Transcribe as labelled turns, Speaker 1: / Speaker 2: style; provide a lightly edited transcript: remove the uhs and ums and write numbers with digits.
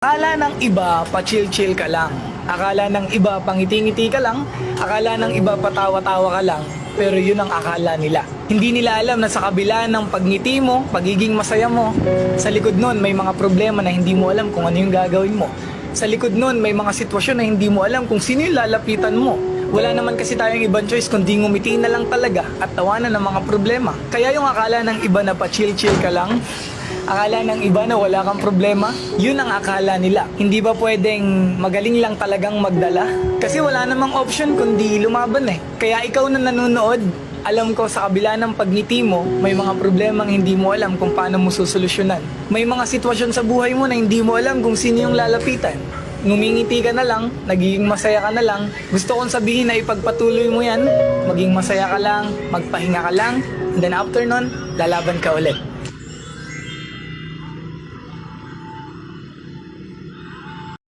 Speaker 1: Akala ng iba, pa-chill-chill ka lang. Akala ng iba, pangiti-ngiti ka lang. Akala ng iba, patawa-tawa ka lang. Pero yun ang akala nila. Hindi nila alam na sa kabila ng pagngiti mo, pagiging masaya mo, sa likod nun may mga problema na hindi mo alam kung ano yung gagawin mo. Sa likod nun may mga sitwasyon na hindi mo alam kung sino yung lalapitan mo. Wala naman kasi tayong ibang choice kundi ngumiti na lang talaga at tawanan ng mga problema. Kaya yung akala ng iba na pa-chill-chill ka lang, akala ng iba na wala kang problema, yun ang akala nila. Hindi ba pwedeng magaling lang talagang magdala? Kasi wala namang option kundi lumaban eh. Kaya ikaw na nanonood, alam ko sa kabila ng pagngiti mo, may mga problemang hindi mo alam kung paano mo susolusyonan. May mga sitwasyon sa buhay mo na hindi mo alam kung sino yung lalapitan. Ngumingiti ka na lang, nagiging masaya ka na lang. Gusto kong sabihin na ipagpatuloy mo yan, maging masaya ka lang, magpahinga ka lang, and then after nun, lalaban ka ulit.